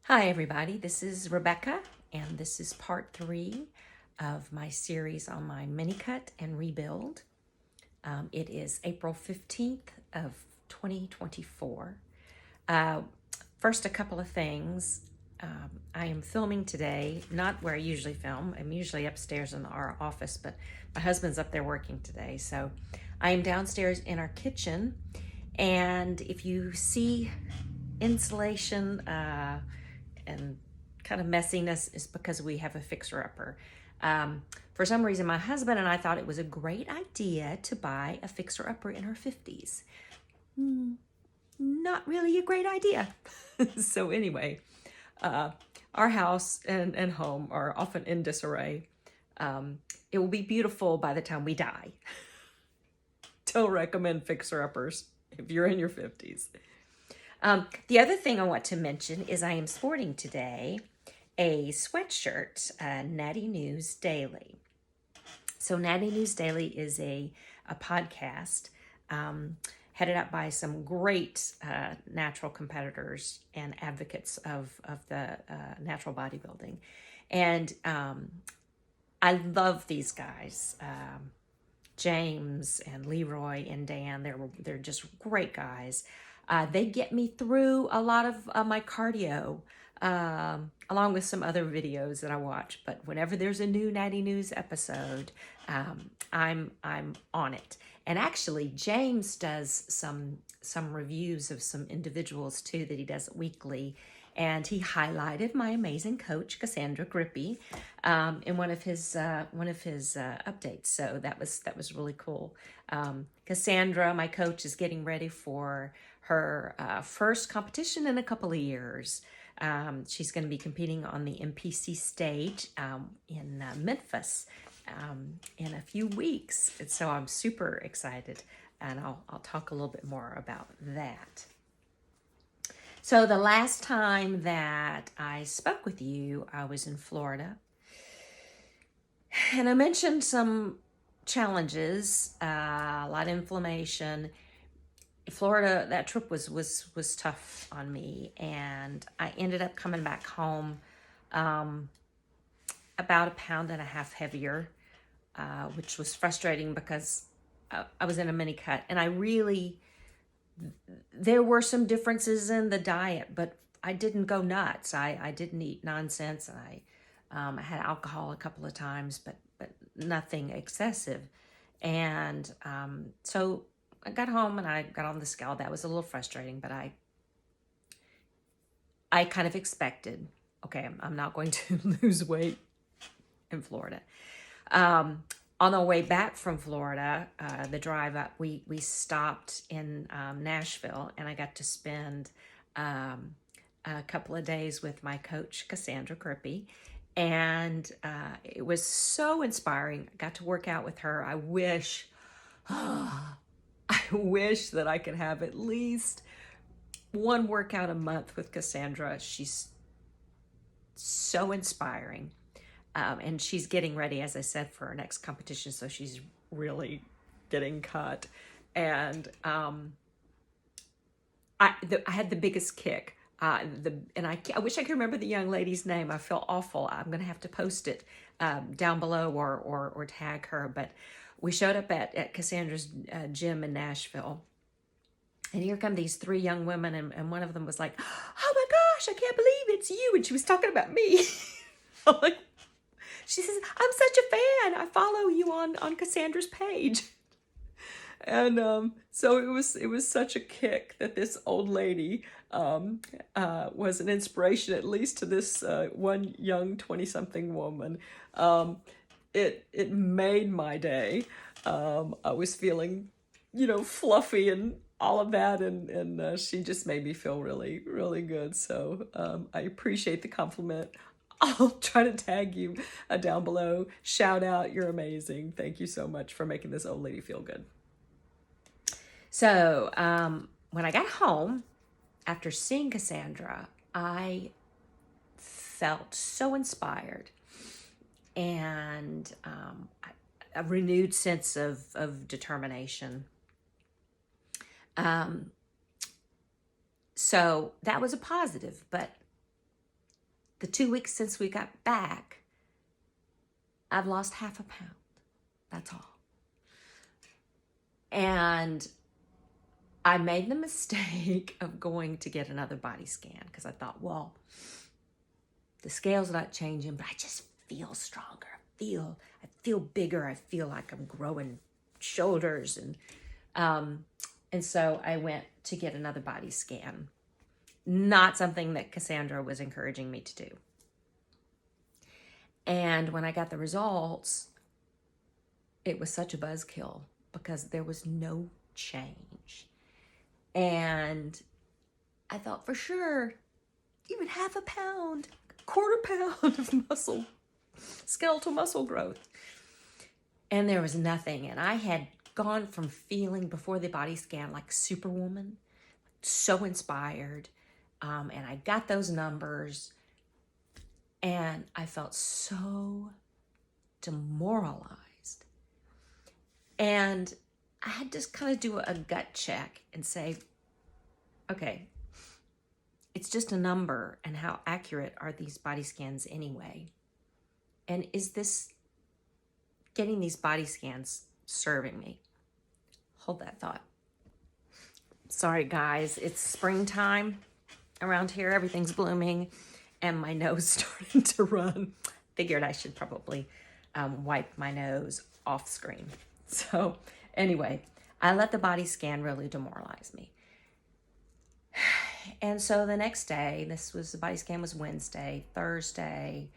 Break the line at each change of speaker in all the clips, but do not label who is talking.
Hi, everybody. This is Rebecca, and this is part 3 of my series on my mini cut and rebuild. It is April 15th of 2024. Uh, First, a couple of things. I am filming today, not where I usually film. I'm usually upstairs in our office, but my husband's up there working today. So I am downstairs in our kitchen, and if you see insulation, and kind of messiness is because we have a fixer-upper. For some reason, my husband and I thought it was a great idea to buy a fixer-upper in her 50s. Not really a great idea. So anyway, our house and home are often in disarray. It will be beautiful by the time we die. Don't recommend fixer-uppers if you're in your 50s. The other thing I want to mention is I am sporting today a sweatshirt, Natty News Daily. So Natty News Daily is a podcast headed up by some great natural competitors and advocates of the natural bodybuilding. And I love these guys. James and Leroy and Dan, they're just great guys. They get me through a lot of my cardio, along with some other videos that I watch. But whenever there's a new Natty News episode, I'm on it. And actually, James does some reviews of some individuals too that he does weekly. And he highlighted my amazing coach, Cassandra Grippy, in one of his updates. So that was really cool. Cassandra, my coach, is getting ready for her first competition in a couple of years. She's going to be competing on the NPC stage in Memphis in a few weeks. And so I'm super excited, and I'll talk a little bit more about that. So the last time that I spoke with you, I was in Florida. And I mentioned some challenges, a lot of inflammation. Florida, that trip was tough on me, and I ended up coming back home about 1.5 pounds heavier, which was frustrating because I was in a mini cut, and there were some differences in the diet, but I didn't go nuts. I didn't eat nonsense. I had alcohol a couple of times, but nothing excessive. And so I got home and I got on the scale. That was a little frustrating, but I kind of expected, okay, I'm not going to lose weight in Florida. On our way back from Florida, the drive up, we stopped in Nashville, and I got to spend a couple of days with my coach, Cassandra Grippy, and it was so inspiring. I got to work out with her. I wish that I could have at least one workout a month with Cassandra. She's so inspiring. And she's getting ready, as I said, for her next competition. So she's really getting cut. And I had the biggest kick. I wish I could remember the young lady's name. I feel awful. I'm going to have to post it down below or tag her. But we showed up at Cassandra's gym in Nashville. And here come these 3 young women. And one of them was like, "Oh my gosh, I can't believe it's you." And she was talking about me. I'm like, she says, "I'm such a fan. I follow you on Cassandra's page." And so it was such a kick that this old lady was an inspiration, at least to this one young 20-something woman. It made my day. I was feeling, fluffy and all of that, and she just made me feel really, really good. So I appreciate the compliment. I'll try to tag you down below. Shout out, you're amazing. Thank you so much for making this old lady feel good. So when I got home, after seeing Cassandra, I felt so inspired and a renewed sense of determination. So that was a positive, but the 2 weeks since we got back, I've lost half a pound. That's all. And I made the mistake of going to get another body scan because I thought, well, the scale's not changing, but I just feel stronger. I feel bigger. I feel like I'm growing shoulders. And so I went to get another body scan. Not something that Cassandra was encouraging me to do. And when I got the results, it was such a buzzkill because there was no change. And I thought for sure, even half a pound, quarter pound of muscle, skeletal muscle growth. And there was nothing. And I had gone from feeling before the body scan like Superwoman, so inspired. And I got those numbers and I felt so demoralized. And I had to kind of do a gut check and say, okay, it's just a number, and how accurate are these body scans anyway? And is this getting these body scans serving me? Hold that thought. Sorry, guys, it's springtime around here. Everything's blooming, and my nose starting to run. Figured I should probably wipe my nose off screen. So anyway, I let the body scan really demoralize me. And so the next day, the body scan was Wednesday, Thursday,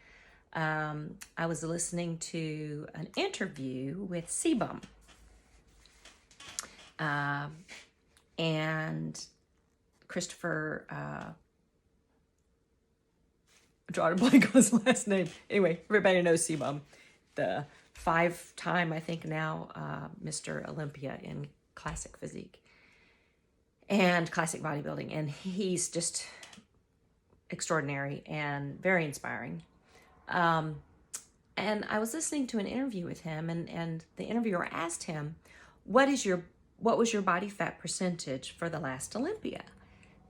I was listening to an interview with CBum. And Christopher, drawing a blank on his last name. Anyway, everybody knows CBum, the 5-time, I think now, Mr. Olympia in classic physique and classic bodybuilding. And he's just extraordinary and very inspiring. And I was listening to an interview with him, and the interviewer asked him, what was your body fat percentage for the last Olympia?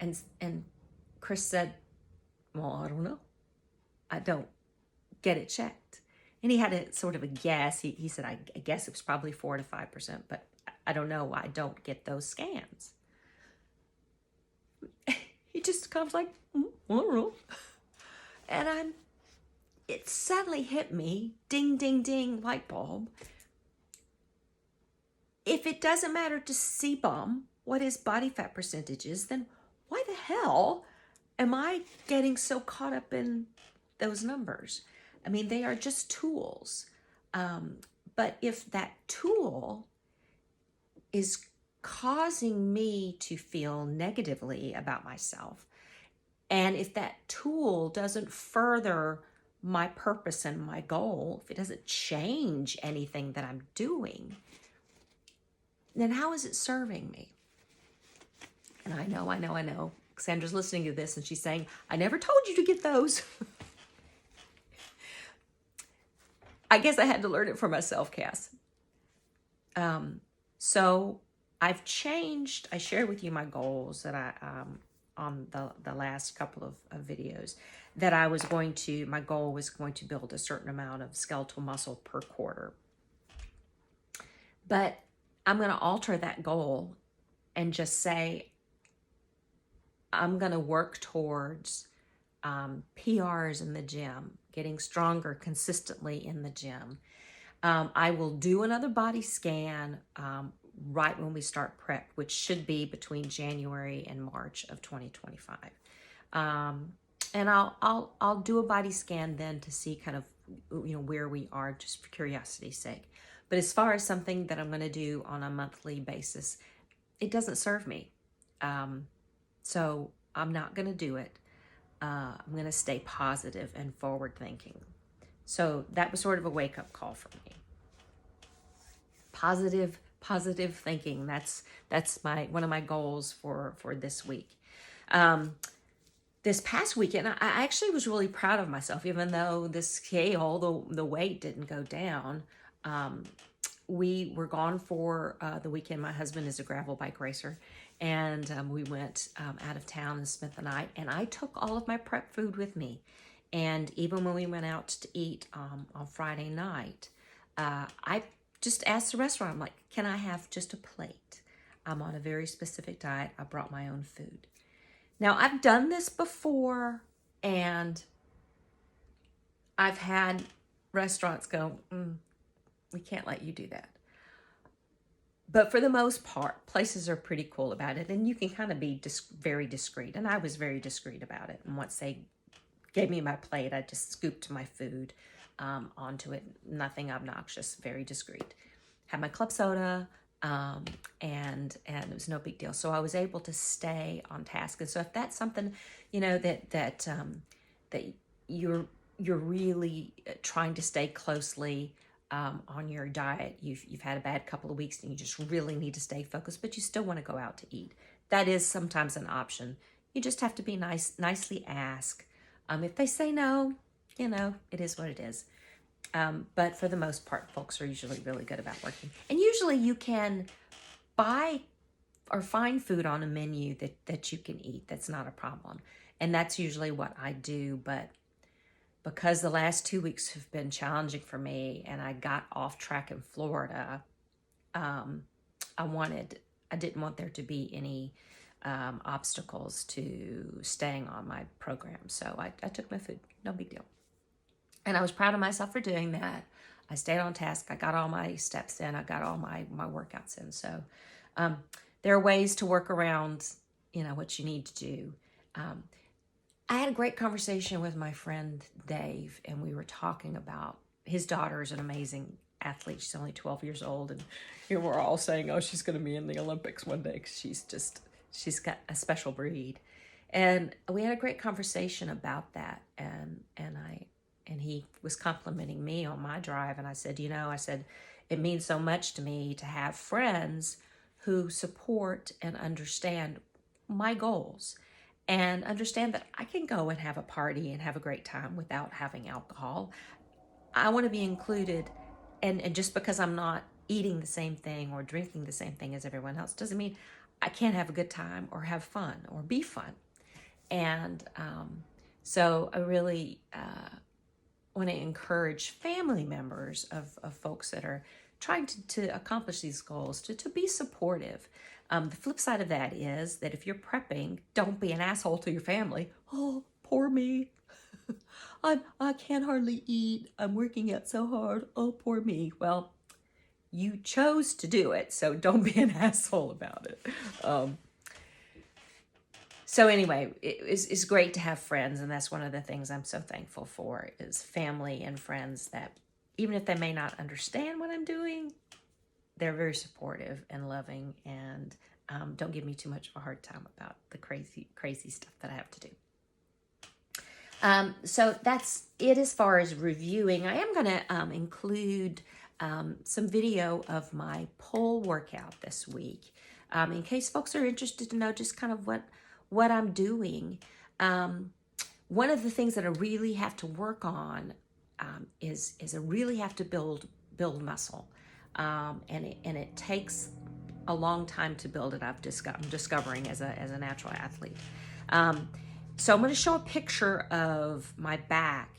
And Chris said, well, I don't know. I don't get it checked. And he had a sort of a guess. He said, I guess it was probably 4 to 5%, but I don't know. I don't get those scans. He just comes like, I don't know. And it suddenly hit me, ding, ding, ding, light bulb. If it doesn't matter to CBum what his body fat percentage is, then why the hell am I getting so caught up in those numbers? I mean, they are just tools. But if that tool is causing me to feel negatively about myself, and if that tool doesn't further my purpose and my goal, if it doesn't change anything that I'm doing, then how is it serving me? And I know. Sandra's listening to this and she's saying, I never told you to get those. I guess I had to learn it for myself, Cass. So I've changed. I shared with you my goals that I, on the last couple of videos, that my goal was going to build a certain amount of skeletal muscle per quarter. But I'm going to alter that goal and just say, I'm going to work towards PRs in the gym, getting stronger consistently in the gym. I will do another body scan right when we start prep, which should be between January and March of 2025. And I'll do a body scan then to see kind of, where we are, just for curiosity's sake. But as far as something that I'm going to do on a monthly basis, it doesn't serve me. So I'm not going to do it. I'm going to stay positive and forward thinking. So that was sort of a wake-up call for me. Positive thinking. That's one of my goals for this week. This past weekend, I actually was really proud of myself, even though the scale, the weight didn't go down. We were gone for the weekend. My husband is a gravel bike racer, and we went out of town and spent the night. And I took all of my prep food with me, And even when we went out to eat on Friday night, I just asked the restaurant, I'm like, can I have just a plate? I'm on a very specific diet. I brought my own food. Now, I've done this before, and I've had restaurants go, we can't let you do that. But for the most part, places are pretty cool about it, and you can kind of be very discreet. And I was very discreet about it. And once they gave me my plate, I just scooped my food onto it. Nothing obnoxious, very discreet. Had my club soda, and it was no big deal. So I was able to stay on task. And so if that's something, that you're really trying to stay closely on your diet, you've had a bad couple of weeks and you just really need to stay focused, but you still want to go out to eat. That is sometimes an option. You just have to be nicely ask. If they say no, it is what it is. But for the most part, folks are usually really good about working. And usually you can buy or find food on a menu that you can eat. That's not a problem. And that's usually what I do. But because the last 2 weeks have been challenging for me and I got off track in Florida, I didn't want there to be any obstacles to staying on my program. So I took my food, no big deal. And I was proud of myself for doing that. I stayed on task. I got all my steps in. I got all my workouts in. So there are ways to work around, what you need to do. I had a great conversation with my friend Dave, and we were talking about his daughter's an amazing athlete. She's only 12 years old. And here we're all saying, oh, she's going to be in the Olympics one day because she's got a special breed. And we had a great conversation about that. And he was complimenting me on my drive. And I said, it means so much to me to have friends who support and understand my goals and understand that I can go and have a party and have a great time without having alcohol. I want to be included. And just because I'm not eating the same thing or drinking the same thing as everyone else doesn't mean I can't have a good time or have fun or be fun. And so I really want to encourage family members of folks that are trying to accomplish these goals to be supportive. The flip side of that is that if you're prepping, don't be an asshole to your family. Oh, poor me. I can't hardly eat. I'm working out so hard. Oh, poor me. Well, you chose to do it, so don't be an asshole about it. So anyway, it's great to have friends, and that's one of the things I'm so thankful for is family and friends that even if they may not understand what I'm doing, they're very supportive and loving and don't give me too much of a hard time about the crazy stuff that I have to do. So that's it as far as reviewing. I am going to include some video of my pole workout this week in case folks are interested to know just kind of what I'm doing. One of the things that I really have to work on is I really have to build muscle. And it takes a long time to build it. I'm discovering as a natural athlete. So I'm going to show a picture of my back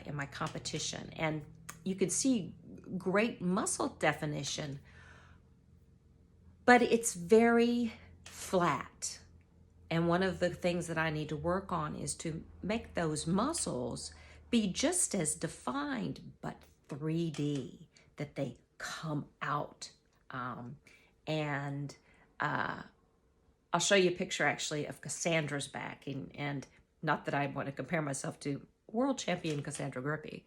in my competition, and you can see great muscle definition, but it's very flat. And one of the things that I need to work on is to make those muscles be just as defined, but 3D, that they come out. I'll show you a picture actually of Cassandra's back, and not that I want to compare myself to world champion Cassandra Grippy,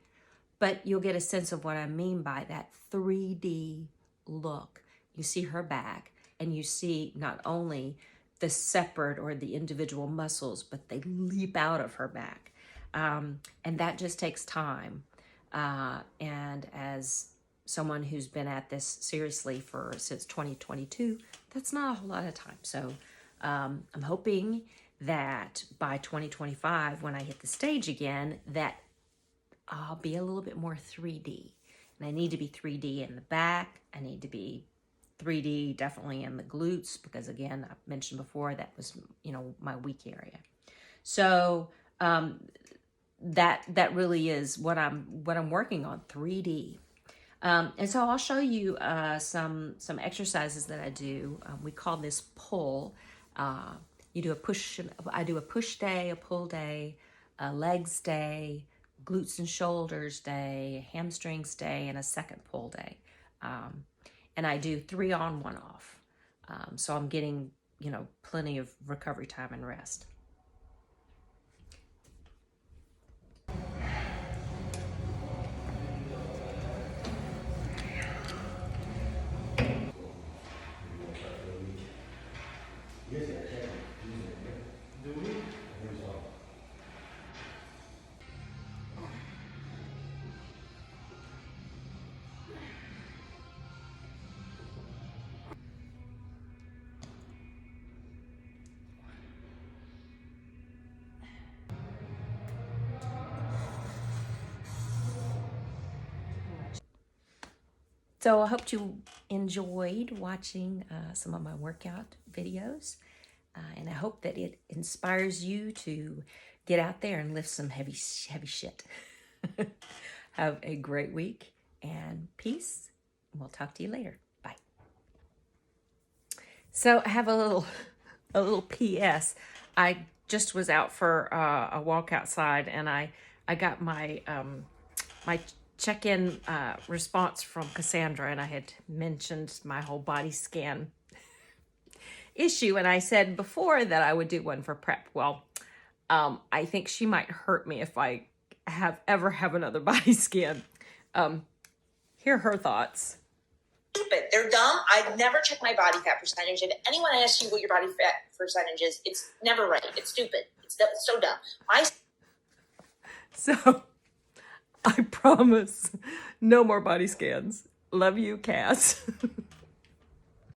but you'll get a sense of what I mean by that 3D look. You see her back, and you see not only the separate or the individual muscles, but they leap out of her back. And that just takes time. And as someone who's been at this seriously since 2022, that's not a whole lot of time. So I'm hoping that by 2025, when I hit the stage again, that I'll be a little bit more 3D. And I need to be 3D in the back. I need to be 3D definitely in the glutes because, again, I mentioned before that was, my weak area. So that really is what I'm working on, 3D. And so I'll show you some exercises that I do. We call this pull. You do a push. I do a push day, a pull day, a legs day, glutes and shoulders day, hamstrings day, and a second pull day. And I do 3 on, 1 off. So I'm getting, plenty of recovery time and rest. So I hope you enjoyed watching some of my workout videos. And I hope that it inspires you to get out there and lift some heavy shit. Have a great week and peace. We'll talk to you later. Bye. So I have a little PS. I just was out for a walk outside, and I got my my check-in response from Cassandra, and I had mentioned my whole body scan issue, and I said before that I would do one for prep. Well, I think she might hurt me if I ever have another body scan. Here are her thoughts.
Stupid. They're dumb. I'd never check my body fat percentage. If anyone asks you what your body fat percentage is, it's never right. It's stupid. It's so dumb.
So I promise no more body scans. Love you, Cass.